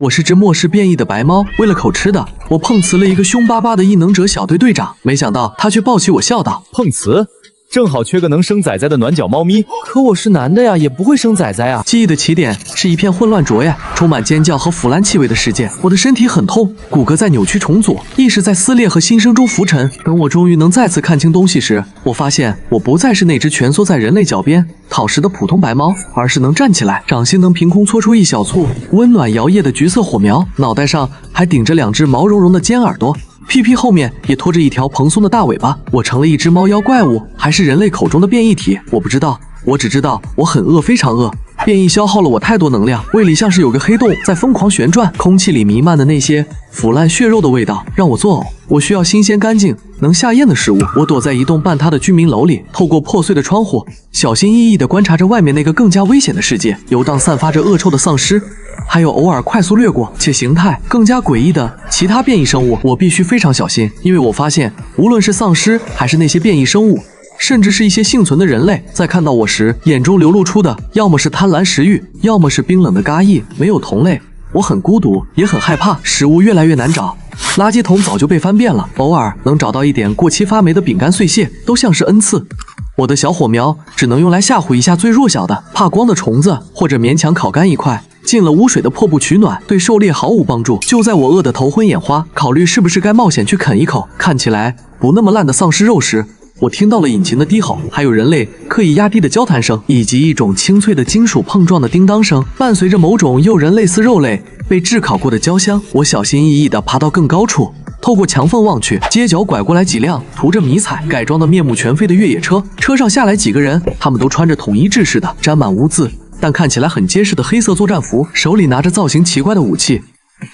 我是只末世变异的白猫，为了口吃的，我碰瓷了一个凶巴巴的异能者小队队长，没想到他却抱起我笑道：“碰瓷？正好缺个能生崽崽的暖脚猫咪。可我是男的呀，也不会生崽崽啊。”记忆的起点是一片混乱浊呀，充满尖叫和腐烂气味的世界。我的身体很痛，骨骼在扭曲重组，意识在撕裂和新生中浮沉。等我终于能再次看清东西时，我发现我不再是那只蜷缩在人类脚边讨食的普通白猫，而是能站起来，掌心能凭空搓出一小簇温暖摇曳的橘色火苗，脑袋上还顶着两只毛茸茸的尖耳朵。屁屁后面也拖着一条蓬松的大尾巴，我成了一只猫妖怪物，还是人类口中的变异体？我不知道，我只知道我很饿，非常饿。变异消耗了我太多能量，胃里像是有个黑洞在疯狂旋转，空气里弥漫的那些腐烂血肉的味道让我作呕。我需要新鲜干净能下咽的食物。我躲在一栋半塌的居民楼里，透过破碎的窗户，小心翼翼地观察着外面那个更加危险的世界，游荡散发着恶臭的丧尸，还有偶尔快速掠过且形态更加诡异的其他变异生物。我必须非常小心，因为我发现无论是丧尸还是那些变异生物，甚至是一些幸存的人类，在看到我时眼中流露出的要么是贪婪食欲，要么是冰冷的嘎意。没有同类，我很孤独，也很害怕。食物越来越难找，垃圾桶早就被翻遍了，偶尔能找到一点过期发霉的饼干碎屑都像是恩赐。我的小火苗只能用来吓唬一下最弱小的怕光的虫子，或者勉强烤干一块进了污水的破布取暖，对狩猎毫无帮助。就在我饿得头昏眼花，考虑是不是该冒险去啃一口看起来不那么烂的丧尸肉时，我听到了引擎的低吼，还有人类刻意压低的交谈声，以及一种清脆的金属碰撞的叮当声，伴随着某种诱人类似肉类被炙烤过的焦香。我小心翼翼地爬到更高处，透过墙缝望去，街角拐过来几辆涂着迷彩改装的面目全非的越野车，车上下来几个人，他们都穿着统一制式的沾满污渍但看起来很结实的黑色作战服，手里拿着造型奇怪的武器，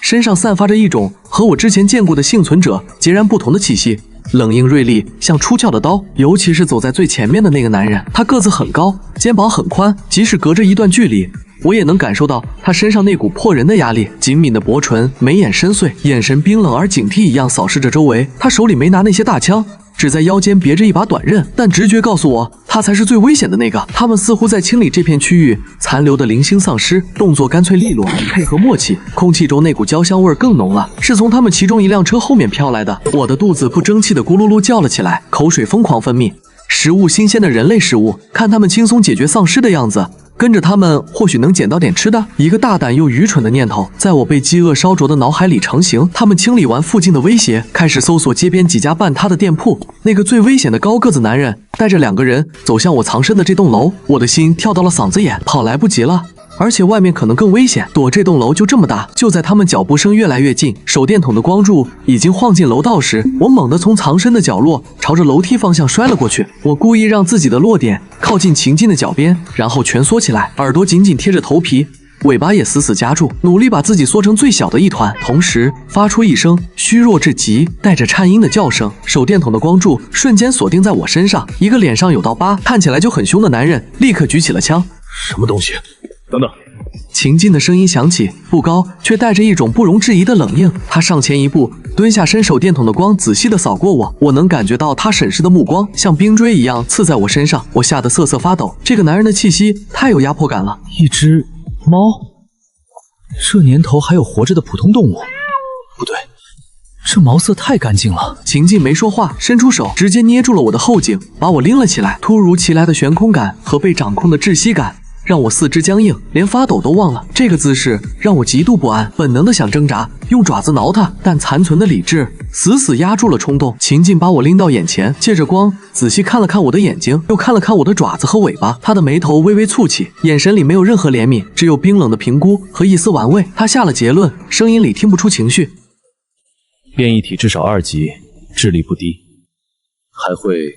身上散发着一种和我之前见过的幸存者截然不同的气息，冷硬锐利，像出鞘的刀。尤其是走在最前面的那个男人，他个子很高，肩膀很宽，即使隔着一段距离，我也能感受到他身上那股迫人的压力。紧抿的薄唇，眉眼深邃，眼神冰冷而警惕一样扫视着周围。他手里没拿那些大枪，只在腰间别着一把短刃，但直觉告诉我，他才是最危险的那个。他们似乎在清理这片区域残留的零星丧尸，动作干脆利落，配合默契。空气中那股焦香味更浓了，是从他们其中一辆车后面飘来的。我的肚子不争气的咕噜噜叫了起来，口水疯狂分泌。食物新鲜的人类食物，看他们轻松解决丧尸的样子，跟着他们或许能捡到点吃的。一个大胆又愚蠢的念头在我被饥饿烧灼的脑海里成型。他们清理完附近的威胁，开始搜索街边几家半塌的店铺。那个最危险的高个子男人带着2个人走向我藏身的这栋楼，我的心跳到了嗓子眼，跑来不及了。而且外面可能更危险，躲这栋楼就这么大。就在他们脚步声越来越近，手电筒的光柱已经晃进楼道时，我猛地从藏身的角落朝着楼梯方向摔了过去。我故意让自己的落点靠近秦晋的脚边，然后蜷缩起来，耳朵紧紧贴着头皮，尾巴也死死夹住，努力把自己缩成最小的一团，同时发出一声虚弱至极带着颤音的叫声。手电筒的光柱瞬间锁定在我身上，一个脸上有道疤看起来就很凶的男人立刻举起了枪。什么东西？等等！秦晋的声音响起，不高，却带着一种不容置疑的冷硬。他上前一步，蹲下身，手电筒的光仔细地扫过我，我能感觉到他审视的目光像冰锥一样刺在我身上，我吓得瑟瑟发抖。这个男人的气息太有压迫感了。一只猫？这年头还有活着的普通动物？不对，这毛色太干净了。秦晋没说话，伸出手直接捏住了我的后颈，把我拎了起来。突如其来的悬空感和被掌控的窒息感让我四肢僵硬，连发抖都忘了。这个姿势让我极度不安，本能的想挣扎，用爪子挠它，但残存的理智死死压住了冲动。秦晋把我拎到眼前，借着光仔细看了看我的眼睛，又看了看我的爪子和尾巴。他的眉头微微蹙起，眼神里没有任何怜悯，只有冰冷的评估和一丝玩味。他下了结论，声音里听不出情绪。变异体至少2级，智力不低，还会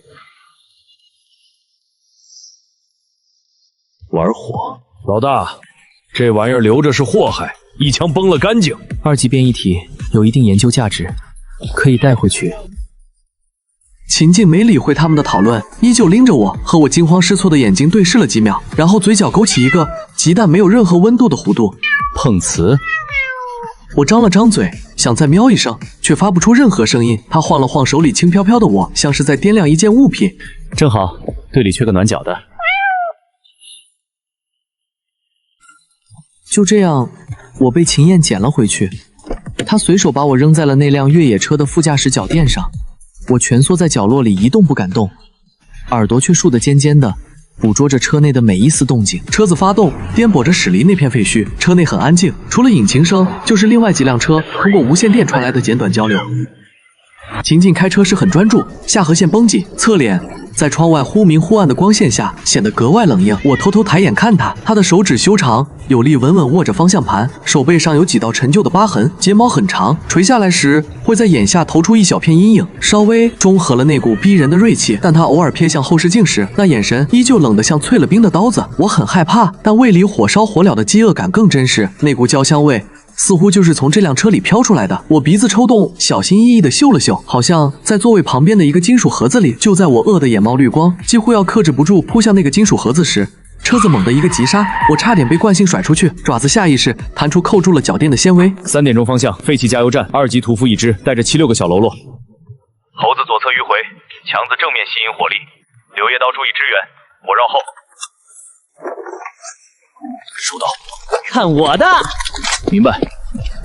玩火。老大，这玩意儿留着是祸害，一枪崩了干净。2级变异体有一定研究价值，可以带回去。秦晋没理会他们的讨论，依旧拎着我，和我惊慌失措的眼睛对视了几秒，然后嘴角勾起一个鸡蛋没有任何温度的弧度。碰瓷。我张了张嘴，想再喵一声，却发不出任何声音。他晃了晃手里轻飘飘的我，像是在掂量一件物品。正好，队里缺个暖脚的。就这样，我被秦燕捡了回去。她随手把我扔在了那辆越野车的副驾驶脚垫上，我蜷缩在角落里一动不敢动，耳朵却竖得尖尖的，捕捉着车内的每一丝动静。车子发动，颠簸着驶离那片废墟。车内很安静，除了引擎声，就是另外几辆车通过无线电传来的简短交流。秦晋开车时很专注，下颌线绷紧，侧脸在窗外忽明忽暗的光线下显得格外冷硬。我偷偷抬眼看他，他的手指修长有力，稳稳握着方向盘，手背上有几道陈旧的疤痕，睫毛很长，垂下来时会在眼下投出一小片阴影，稍微中和了那股逼人的锐气。但他偶尔瞥向后视镜时，那眼神依旧冷得像淬了冰的刀子。我很害怕，但胃里火烧火燎的饥饿感更真实。那股焦香味似乎就是从这辆车里飘出来的。我鼻子抽动，小心翼翼地嗅了嗅，好像在座位旁边的一个金属盒子里。就在我饿得眼冒绿光，几乎要克制不住扑向那个金属盒子时，车子猛地一个急刹，我差点被惯性甩出去，爪子下意识弹出扣住了脚垫的纤维。3点钟方向，废弃加油站，2级屠夫一只，带着7、6个小喽啰。猴子左侧迂回，强子正面吸引火力，柳叶刀注意支援，我绕后。收到。看我的！明白。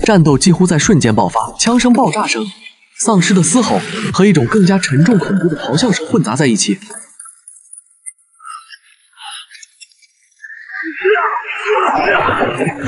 战斗几乎在瞬间爆发，枪声、爆炸声、丧尸的嘶吼和一种更加沉重恐怖的咆哮声混杂在一起。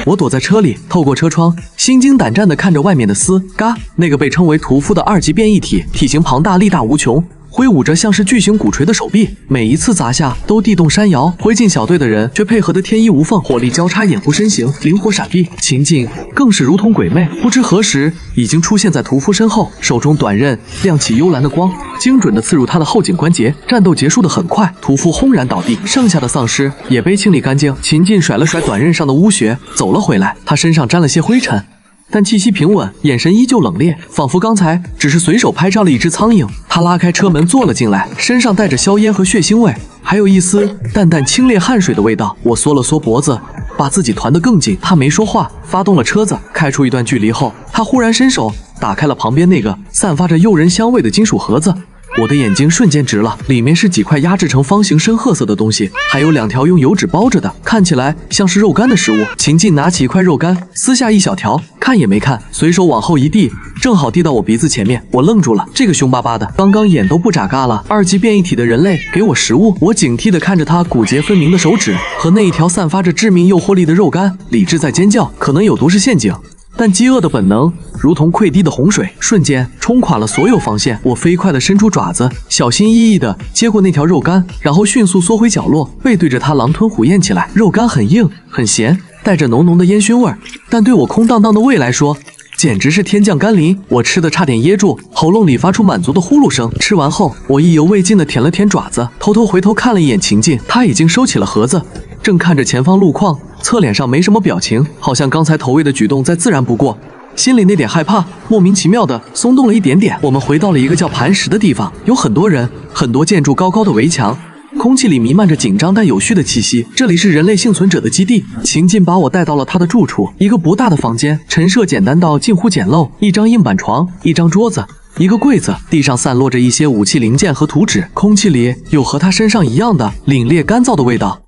我躲在车里，透过车窗，心惊胆战地看着外面的斯嘎，那个被称为屠夫的2级变异体，体型庞大，力大无穷，挥舞着像是巨型鼓槌的手臂，每一次砸下都地动山摇。灰烬小队的人却配合得天衣无缝，火力交叉，掩护身形，灵活闪避。秦晋更是如同鬼魅，不知何时已经出现在屠夫身后，手中短刃亮起幽蓝的光，精准地刺入他的后颈关节。战斗结束得很快，屠夫轰然倒地，剩下的丧尸也被清理干净。秦晋甩了甩短刃上的污血，走了回来，他身上沾了些灰尘，但气息平稳，眼神依旧冷冽，仿佛刚才只是随手拍照了一只苍蝇。他拉开车门坐了进来，身上带着硝烟和血腥味，还有一丝淡淡清冽汗水的味道。我缩了缩脖子，把自己团得更紧。他没说话，发动了车子，开出一段距离后，他忽然伸手打开了旁边那个散发着诱人香味的金属盒子。我的眼睛瞬间直了，里面是几块压制成方形深褐色的东西，还有2条用油纸包着的，看起来像是肉干的食物。秦晋拿起一块肉干，撕下一小条，看也没看，随手往后一递，正好递到我鼻子前面。我愣住了，这个凶巴巴的，刚刚眼都不眨嘎了，2级变异体的人类给我食物。我警惕地看着他骨节分明的手指和那一条散发着致命诱惑力的肉干，理智在尖叫，可能有毒是陷阱。但饥饿的本能如同溃堤的洪水，瞬间冲垮了所有防线。我飞快地伸出爪子，小心翼翼地接过那条肉干，然后迅速缩回角落，背对着它狼吞虎咽起来。肉干很硬很咸，带着浓浓的烟熏味，但对我空荡荡的胃来说简直是天降甘霖。我吃得差点噎住，喉咙里发出满足的呼噜声。吃完后，我意犹未尽地舔了舔爪子，偷偷回头看了一眼秦晋，他已经收起了盒子，正看着前方路况，侧脸上没什么表情，好像刚才投喂的举动再自然不过。心里那点害怕莫名其妙的松动了一点点。我们回到了一个叫磐石的地方，有很多人，很多建筑，高高的围墙，空气里弥漫着紧张但有序的气息。这里是人类幸存者的基地。秦晋把我带到了他的住处，一个不大的房间，陈设简单到近乎简陋，一张硬板床，一张桌子，一个柜子，地上散落着一些武器零件和图纸，空气里有和他身上一样的凛冽干燥的味道。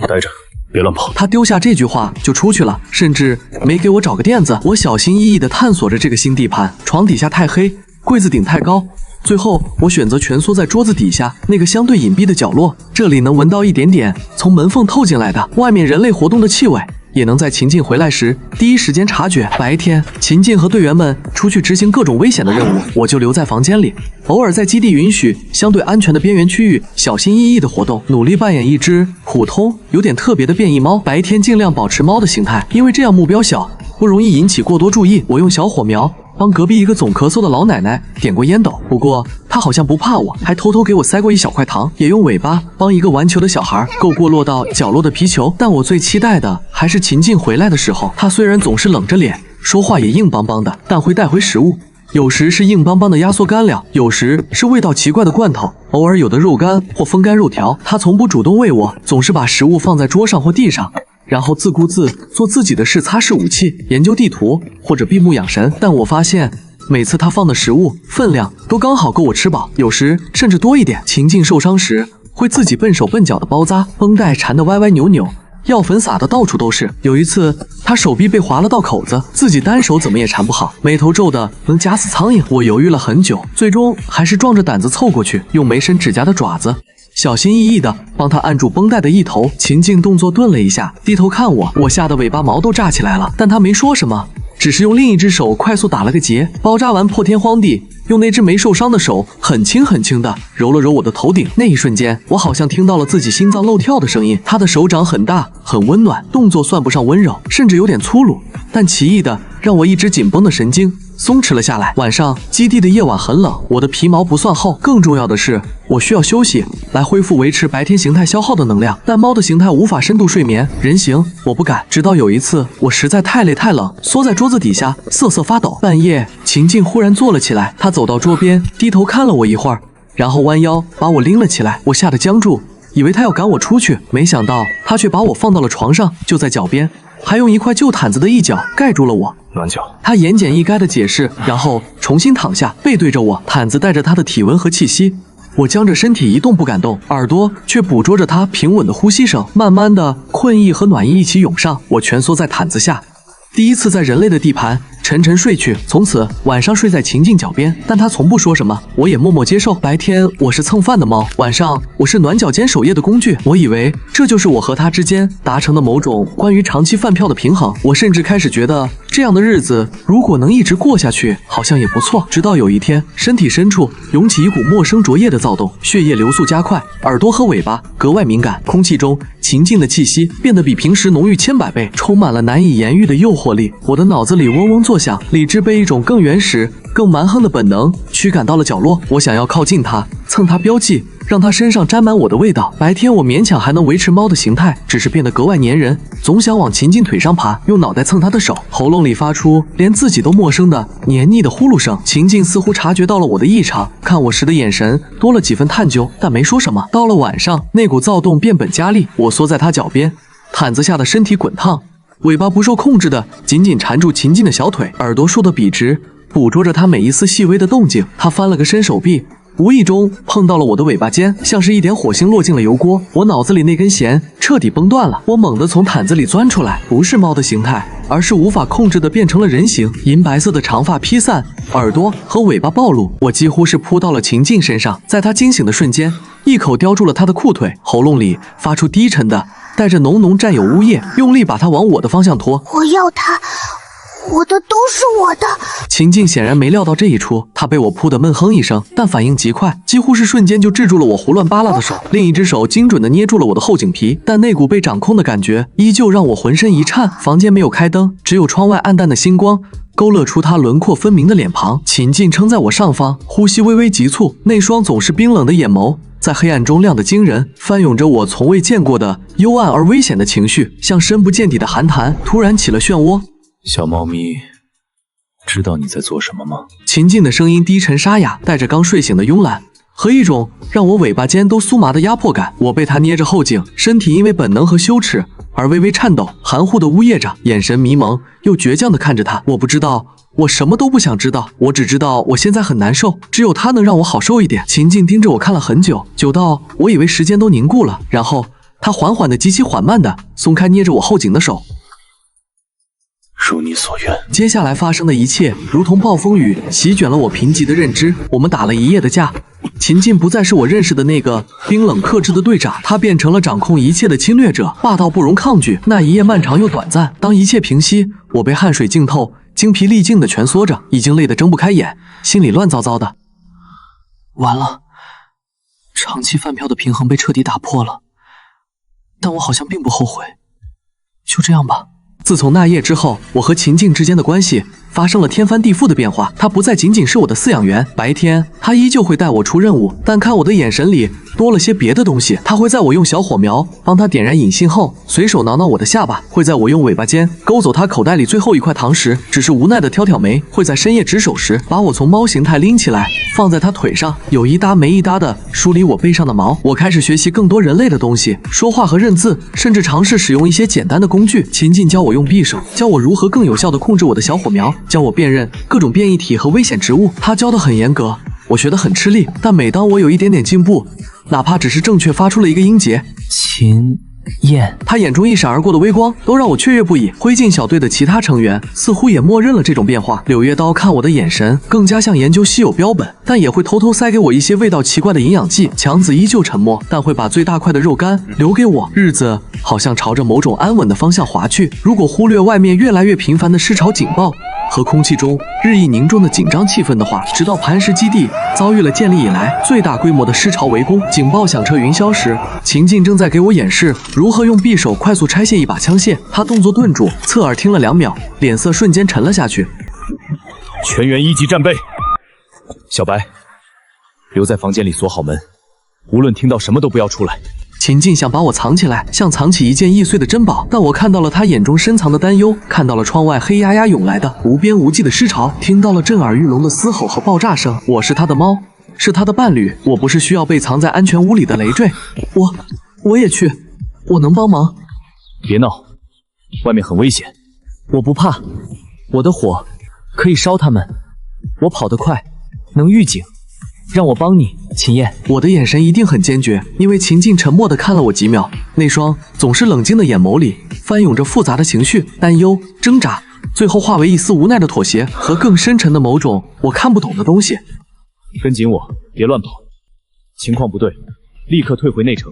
待着，别乱跑。他丢下这句话就出去了，甚至没给我找个垫子。我小心翼翼地探索着这个新地盘，床底下太黑，柜子顶太高，最后我选择蜷缩在桌子底下那个相对隐蔽的角落，这里能闻到一点点从门缝透进来的外面人类活动的气味，也能在秦晋回来时第一时间察觉。白天，秦晋和队员们出去执行各种危险的任务，我就留在房间里，偶尔在基地允许相对安全的边缘区域小心翼翼的活动，努力扮演一只普通有点特别的变异猫。白天尽量保持猫的形态，因为这样目标小，不容易引起过多注意。我用小火苗帮隔壁一个总咳嗽的老奶奶点过烟斗，不过她好像不怕我，还偷偷给我塞过一小块糖，也用尾巴帮一个玩球的小孩够过落到角落的皮球。但我最期待的还是秦晋回来的时候，他虽然总是冷着脸，说话也硬邦邦的，但会带回食物，有时是硬邦邦的压缩干粮，有时是味道奇怪的罐头，偶尔有的肉干或风干肉条。他从不主动喂我，总是把食物放在桌上或地上，然后自顾自做自己的事，擦拭武器，研究地图或者闭目养神。但我发现每次他放的食物分量都刚好够我吃饱，有时甚至多一点。秦晋受伤时会自己笨手笨脚的包扎，绷带缠得歪歪扭扭，药粉撒的到处都是。有一次，他手臂被划了道口子，自己单手怎么也缠不好，眉头皱的能夹死苍蝇。我犹豫了很久，最终还是壮着胆子凑过去，用没伸指甲的爪子小心翼翼地帮他按住绷带的一头。秦静动作顿了一下，低头看我，我吓得尾巴毛都炸起来了，但他没说什么，只是用另一只手快速打了个结，包扎完破天荒地用那只没受伤的手很轻很轻地揉了揉我的头顶。那一瞬间，我好像听到了自己心脏漏跳的声音。他的手掌很大很温暖，动作算不上温柔，甚至有点粗鲁，但奇异的让我一直紧绷的神经松弛了下来。晚上基地的夜晚很冷，我的皮毛不算厚，更重要的是我需要休息来恢复维持白天形态消耗的能量，但猫的形态无法深度睡眠，人形我不敢。直到有一次我实在太累太冷，缩在桌子底下瑟瑟发抖。半夜秦静忽然坐了起来，她走到桌边低头看了我一会儿，然后弯腰把我拎了起来。我吓得僵住，以为她要赶我出去，没想到她却把我放到了床上，就在脚边，还用一块旧毯子的一角盖住了我。暖脚。他言简意赅的解释，然后重新躺下，背对着我，毯子带着他的体温和气息。我僵着身体一动不敢动，耳朵却捕捉着他平稳的呼吸声。慢慢的，困意和暖意一起涌上，我蜷缩在毯子下，第一次在人类的地盘沉沉睡去。从此晚上睡在秦静脚边，但他从不说什么，我也默默接受。白天我是蹭饭的猫，晚上我是暖脚间守夜的工具。我以为这就是我和他之间达成的某种关于长期饭票的平衡。我甚至开始觉得这样的日子如果能一直过下去，好像也不错。直到有一天，身体深处涌起一股陌生灼热的躁动，血液流速加快，耳朵和尾巴格外敏感，空气中秦静的气息变得比平时浓郁千百倍，充满了难以言喻的诱惑力。我的脑子里嗡嗡作响，理智被一种更原始、更蛮横的本能驱赶到了角落。我想要靠近它，蹭它标记，让它身上沾满我的味道。白天我勉强还能维持猫的形态，只是变得格外粘人，总想往秦静腿上爬，用脑袋蹭它的手，喉咙里发出连自己都陌生的黏腻的呼噜声。秦静似乎察觉到了我的异常，看我时的眼神多了几分探究，但没说什么。到了晚上，那股躁动变本加厉，我缩在他脚边，毯子下的身体滚烫，尾巴不受控制的紧紧缠住秦静的小腿，耳朵竖得笔直，捕捉着他每一丝细微的动静。他翻了个身手臂，无意中碰到了我的尾巴尖，像是一点火星落进了油锅。我脑子里那根弦彻底崩断了，我猛地从毯子里钻出来，不是猫的形态，而是无法控制的变成了人形。银白色的长发披散，耳朵和尾巴暴露，我几乎是扑到了秦静身上。在她惊醒的瞬间，一口叼住了她的裤腿，喉咙里发出低沉的带着浓浓占有污液，用力把她往我的方向拖。我要它，我的都是我的。秦静显然没料到这一出，她被我扑得闷哼一声，但反应极快，几乎是瞬间就制住了我胡乱扒拉的手，另一只手精准地捏住了我的后颈皮，但那股被掌控的感觉依旧让我浑身一颤。房间没有开灯，只有窗外暗淡的星光勾勒出她轮廓分明的脸庞。秦静撑在我上方，呼吸微微急促，那双总是冰冷的眼眸在黑暗中亮得惊人，翻涌着我从未见过的幽暗而危险的情绪，像深不见底的寒潭突然起了漩涡。小猫咪，知道你在做什么吗？秦静的声音低沉沙哑，带着刚睡醒的慵懒和一种让我尾巴尖都酥麻的压迫感。我被他捏着后颈，身体因为本能和羞耻而微微颤抖，含糊的呜咽着，眼神迷蒙又倔强地看着他。我不知道，我什么都不想知道，我只知道我现在很难受，只有他能让我好受一点。秦静盯着我看了很久，久到我以为时间都凝固了，然后他缓缓的极其缓慢的松开捏着我后颈的手。如你所愿。接下来发生的一切如同暴风雨，席卷了我贫瘠的认知。我们打了一夜的架，秦静不再是我认识的那个冰冷克制的队长，他变成了掌控一切的侵略者，霸道不容抗拒。那一夜漫长又短暂，当一切平息，我被汗水浸透，精疲力尽的蜷缩着，已经累得睁不开眼，心里乱糟糟的。完了，长期饭票的平衡被彻底打破了，但我好像并不后悔。就这样吧。自从那夜之后，我和秦静之间的关系发生了天翻地覆的变化。他不再仅仅是我的饲养员，白天他依旧会带我出任务，但看我的眼神里多了些别的东西。他会在我用小火苗帮他点燃引信后，随手挠挠我的下巴；会在我用尾巴尖勾走他口袋里最后一块糖时，只是无奈的挑挑眉；会在深夜值守时，把我从猫形态拎起来放在他腿上，有一搭没一搭的梳理我背上的毛。我开始学习更多人类的东西，说话和认字，甚至尝试使用一些简单的工具。秦静教我用匕首，教我如何更有效地控制我的小火苗，教我辨认各种变异体和危险植物。他教得很严格，我学得很吃力，但每当我有一点点进步，哪怕只是正确发出了一个音节，燕，他眼中一闪而过的微光都让我雀跃不已。灰烬小队的其他成员似乎也默认了这种变化。柳叶刀看我的眼神更加像研究稀有标本，但也会偷偷塞给我一些味道奇怪的营养剂。强子依旧沉默，但会把最大块的肉干留给我。日子好像朝着某种安稳的方向滑去。如果忽略外面越来越频繁的尸潮警报和空气中日益凝重的紧张气氛的话，直到磐石基地遭遇了建立以来最大规模的尸潮围攻，警报响彻云霄时，秦晋正在给我演示如何用匕首快速拆卸一把枪械。他动作顿住，侧耳听了2秒，脸色瞬间沉了下去。全员1级战备。小白，留在房间里锁好门，无论听到什么都不要出来。秦晋想把我藏起来，像藏起一件易碎的珍宝，但我看到了他眼中深藏的担忧，看到了窗外黑压压涌来的无边无际的尸潮，听到了震耳欲聋的嘶吼和爆炸声。我是他的猫，是他的伴侣，我不是需要被藏在安全屋里的累赘。我也去，我能帮忙。别闹，外面很危险。我不怕，我的火可以烧他们，我跑得快，能预警。让我帮你，秦燕。我的眼神一定很坚决，因为秦晋沉默地看了我几秒，那双总是冷静的眼眸里翻涌着复杂的情绪，担忧、挣扎，最后化为一丝无奈的妥协和更深沉的某种我看不懂的东西。跟紧我，别乱跑。情况不对，立刻退回内城。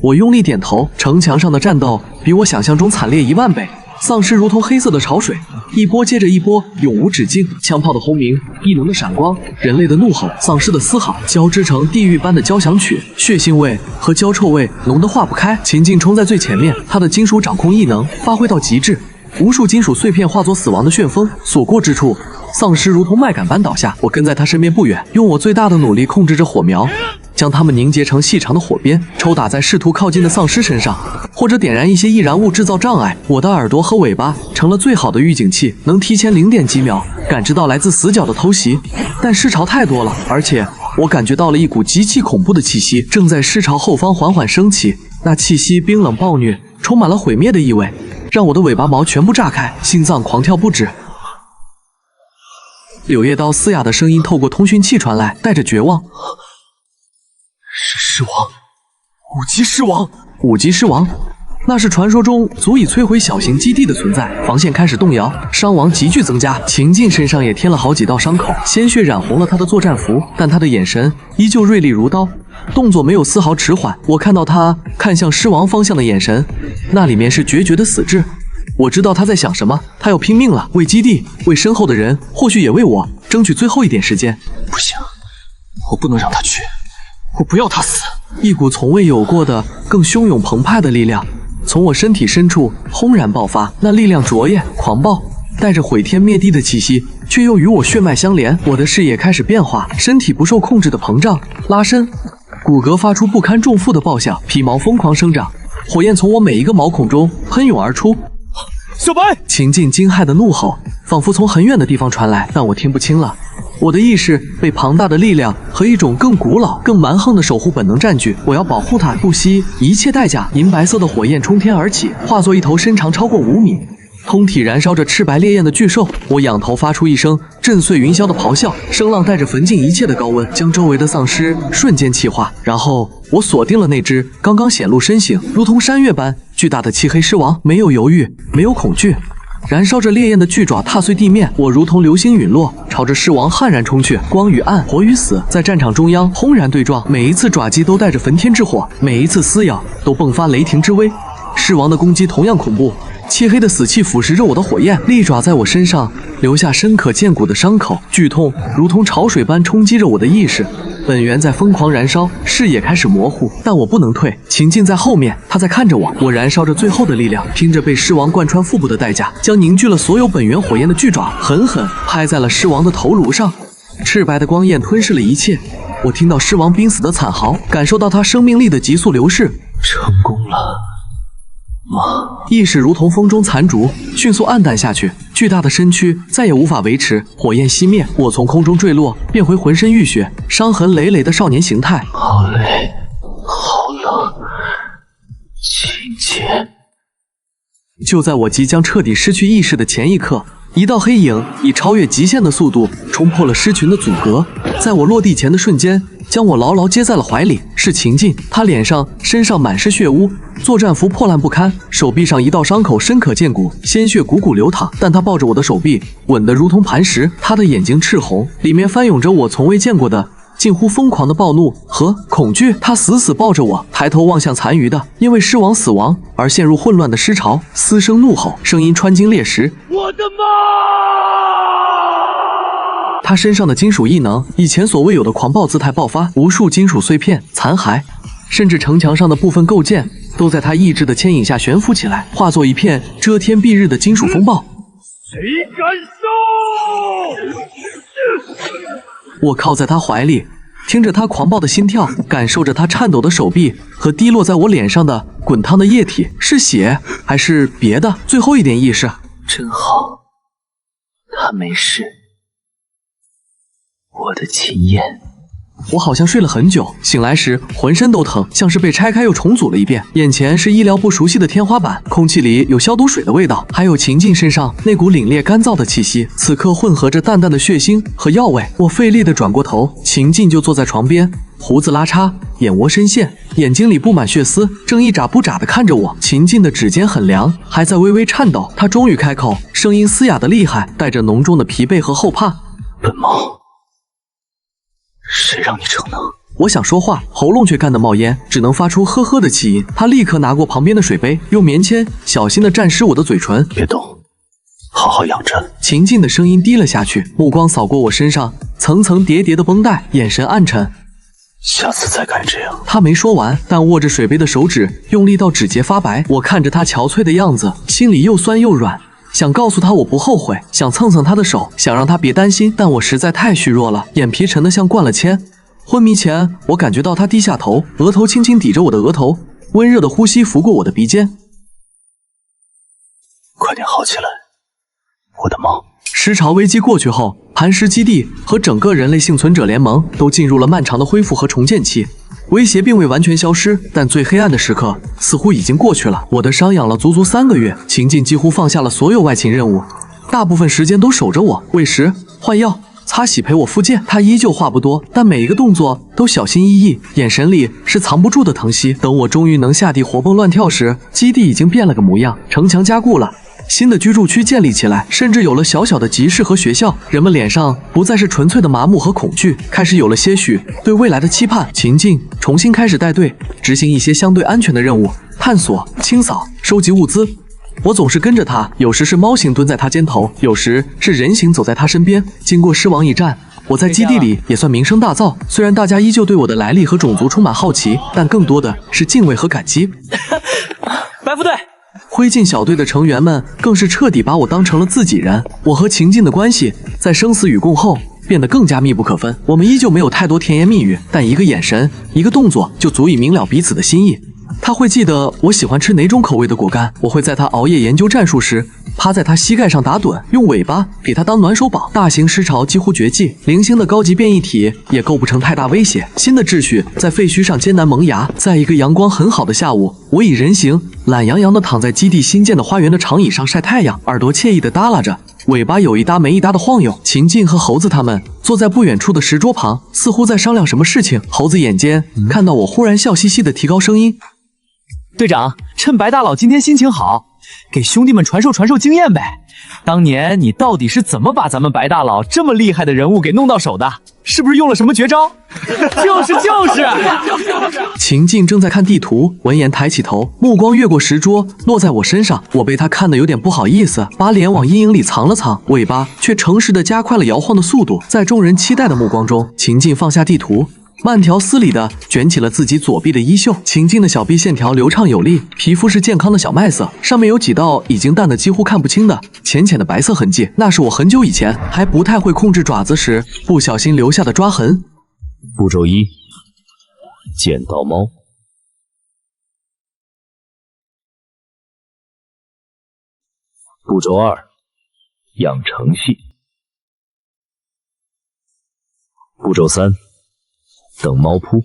我用力点头。城墙上的战斗比我想象中惨烈10000倍。丧尸如同黑色的潮水，一波接着一波，永无止境。枪炮的轰鸣，异能的闪光，人类的怒吼，丧尸的嘶嚎，交织成地狱般的交响曲。血腥味和焦臭味浓得化不开。秦晋冲在最前面，他的金属掌控异能发挥到极致，无数金属碎片化作死亡的旋风，所过之处，丧尸如同麦秆般倒下。我跟在他身边不远，用我最大的努力控制着火苗，将它们凝结成细长的火鞭，抽打在试图靠近的丧尸身上，或者点燃一些易燃物制造障碍。我的耳朵和尾巴成了最好的预警器，能提前0.几秒感知到来自死角的偷袭。但尸潮太多了，而且我感觉到了一股极其恐怖的气息正在尸潮后方缓缓升起。那气息冰冷暴虐，充满了毁灭的意味，让我的尾巴毛全部炸开，心脏狂跳不止。柳叶刀嘶哑的声音透过通讯器传来，带着绝望。是尸王，5级尸王，5级尸王，那是传说中足以摧毁小型基地的存在。防线开始动摇，伤亡急剧增加。秦晋身上也添了好几道伤口，鲜血染红了他的作战服，但他的眼神依旧锐利如刀，动作没有丝毫迟缓。我看到他看向尸王方向的眼神，那里面是决绝的死志。我知道他在想什么，他要拼命了，为基地，为身后的人，或许也为我，争取最后一点时间。不行，我不能让他去，我不要他死。一股从未有过的更汹涌澎湃的力量从我身体深处轰然爆发，那力量卓越狂暴，带着毁天灭地的气息，却又与我血脉相连。我的视野开始变化，身体不受控制的膨胀拉伸，骨骼发出不堪重负的爆响，皮毛疯狂生长，火焰从我每一个毛孔中喷涌而出。小白！秦晋惊骇的怒吼仿佛从很远的地方传来，但我听不清了。我的意识被庞大的力量和一种更古老、更蛮横的守护本能占据。我要保护它，不惜一切代价。银白色的火焰冲天而起，化作一头身长超过5米、通体燃烧着赤白烈焰的巨兽。我仰头发出一声震碎云霄的咆哮，声浪带着焚尽一切的高温，将周围的丧尸瞬间气化。然后我锁定了那只刚刚显露身形，如同山岳般巨大的漆黑狮王。没有犹豫，没有恐惧，燃烧着烈焰的巨爪踏碎地面，我如同流星陨落，朝着狮王悍然冲去。光与暗，活与死，在战场中央轰然对撞，每一次爪击都带着焚天之火，每一次撕咬都迸发雷霆之威。狮王的攻击同样恐怖，漆黑的死气腐蚀着我的火焰，利爪在我身上留下深可见骨的伤口，剧痛如同潮水般冲击着我的意识。本源在疯狂燃烧，视野开始模糊，但我不能退。秦晋在后面，他在看着我。我燃烧着最后的力量，拼着被狮王贯穿腹部的代价，将凝聚了所有本源火焰的巨爪狠狠拍在了狮王的头颅上。赤白的光焰吞噬了一切，我听到狮王濒死的惨嚎，感受到他生命力的急速流逝。成功了吗？意识如同风中残烛，迅速暗淡下去。巨大的身躯再也无法维持，火焰熄灭，我从空中坠落，变回浑身浴血、伤痕累累的少年形态。好累，好冷，亲切。就在我即将彻底失去意识的前一刻，一道黑影以超越极限的速度冲破了狮群的阻隔，在我落地前的瞬间，将我牢牢接在了怀里。是秦晋，他脸上、身上满是血污，作战服破烂不堪，手臂上一道伤口深可见骨，鲜血汩汩流淌。但他抱着我的手臂，稳得如同磐石。他的眼睛赤红，里面翻涌着我从未见过的近乎疯狂的暴怒和恐惧。他死死抱着我，抬头望向残余的因为狮王死亡而陷入混乱的尸巢，嘶声怒吼，声音穿金裂石。我的妈！他身上的金属异能，以前所未有的狂暴姿态爆发，无数金属碎片、残骸，甚至城墙上的部分构件，都在他意志的牵引下悬浮起来，化作一片遮天蔽日的金属风暴。谁敢烧？我靠在他怀里，听着他狂暴的心跳，感受着他颤抖的手臂和滴落在我脸上的滚烫的液体，是血还是别的？最后一点意识。真好，他没事。我的秦燕。我好像睡了很久，醒来时浑身都疼，像是被拆开又重组了一遍。眼前是医疗部熟悉的天花板，空气里有消毒水的味道，还有秦晋身上那股凛冽干燥的气息，此刻混合着淡淡的血腥和药味。我费力地转过头，秦晋就坐在床边，胡子拉碴，眼窝深陷，眼睛里布满血丝，正一眨不眨地看着我。秦晋的指尖很凉，还在微微颤抖。他终于开口，声音嘶哑得厉害，带着浓重的疲惫和后怕。本猫，谁让你逞能？我想说话，喉咙却干得冒烟，只能发出呵呵的气音。他立刻拿过旁边的水杯，用棉签小心地蘸湿我的嘴唇。别动，好好养着。秦晋的声音低了下去，目光扫过我身上层层叠叠的绷带，眼神暗沉。下次再敢这样。他没说完，但握着水杯的手指用力到指节发白。我看着他憔悴的样子，心里又酸又软。想告诉他我不后悔，想蹭蹭他的手，想让他别担心，但我实在太虚弱了，眼皮沉得像灌了铅。昏迷前，我感觉到他低下头，额头轻轻抵着我的额头，温热的呼吸拂过我的鼻尖。快点好起来，我的猫。尸潮危机过去后，磐石基地和整个人类幸存者联盟都进入了漫长的恢复和重建期。威胁并未完全消失，但最黑暗的时刻似乎已经过去了。我的伤养了足足3个月，秦晋几乎放下了所有外勤任务，大部分时间都守着我，喂食、换药、擦洗、陪我复健。他依旧话不多，但每一个动作都小心翼翼，眼神里是藏不住的疼惜。等我终于能下地活蹦乱跳时，基地已经变了个模样，城墙加固了，新的居住区建立起来，甚至有了小小的集市和学校。人们脸上不再是纯粹的麻木和恐惧，开始有了些许对未来的期盼。秦晋重新开始带队，执行一些相对安全的任务，探索、清扫、收集物资。我总是跟着他，有时是猫形蹲在他肩头，有时是人形走在他身边。经过狮王一战，我在基地里也算名声大噪，虽然大家依旧对我的来历和种族充满好奇，但更多的是敬畏和感激。白副队，灰烬小队的成员们更是彻底把我当成了自己人。我和秦晋的关系在生死与共后变得更加密不可分。我们依旧没有太多甜言蜜语，但一个眼神、一个动作就足以明了彼此的心意。他会记得我喜欢吃哪种口味的果干，我会在他熬夜研究战术时趴在他膝盖上打盹，用尾巴给他当暖手宝。大型尸潮几乎绝迹，零星的高级变异体也构不成太大威胁。新的秩序在废墟上艰难萌芽。在一个阳光很好的下午，我以人形懒洋洋地躺在基地新建的花园的长椅上晒太阳，耳朵惬意地耷拉着，尾巴有一搭没一搭的晃悠。秦晋和猴子他们坐在不远处的石桌旁，似乎在商量什么事情。猴子眼尖，看到我忽然笑嘻嘻地提高声音：队长，趁白大佬今天心情好，给兄弟们传授经验呗。当年你到底是怎么把咱们白大佬这么厉害的人物给弄到手的？是不是用了什么绝招？就是。秦晋正在看地图，闻言抬起头，目光越过石桌，落在我身上。我被他看得有点不好意思，把脸往阴影里藏了藏，尾巴却诚实地加快了摇晃的速度。在众人期待的目光中，秦晋放下地图，慢条斯理地卷起了自己左臂的衣袖。秦晋的小臂线条流畅有力，皮肤是健康的小麦色，上面有几道已经淡得几乎看不清的浅浅的白色痕迹，那是我很久以前还不太会控制爪子时不小心留下的抓痕。步骤1，捡到猫。步骤2，养成系。步骤3，等猫扑。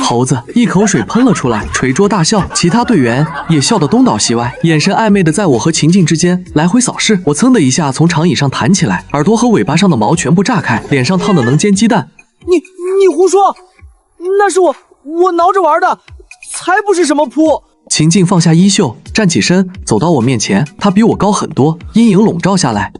猴子一口水喷了出来，捶桌大笑，其他队员也笑得东倒西歪，眼神暧昧的在我和秦晋之间来回扫视。我噌的一下从长椅上弹起来，耳朵和尾巴上的毛全部炸开，脸上烫得能煎鸡蛋。你胡说，那是我挠着玩的，才不是什么扑。秦静放下衣袖，站起身，走到我面前。他比我高很多，阴影笼罩下来。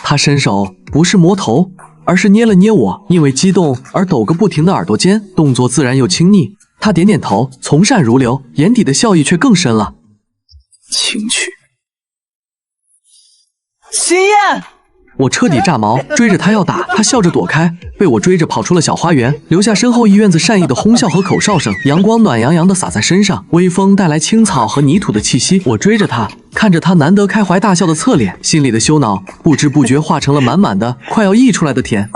他伸手不是摸头，而是捏了捏我因为激动而抖个不停的耳朵尖，动作自然又亲昵。他点点头，从善如流，眼底的笑意却更深了。情趣。秦燕，我彻底炸毛，追着他要打，他笑着躲开，被我追着跑出了小花园，留下身后一院子善意的哄笑和口哨声。阳光暖洋洋的洒在身上，微风带来青草和泥土的气息。我追着他，看着他难得开怀大笑的侧脸，心里的羞恼不知不觉化成了满满的快要溢出来的甜。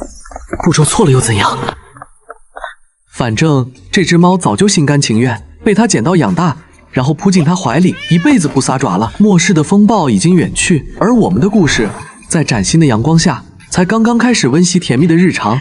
步骤错了又怎样？反正这只猫早就心甘情愿被他捡到养大，然后扑进他怀里，一辈子不撒爪了。末世的风暴已经远去，而我们的故事在崭新的阳光下才刚刚开始温习甜蜜的日常。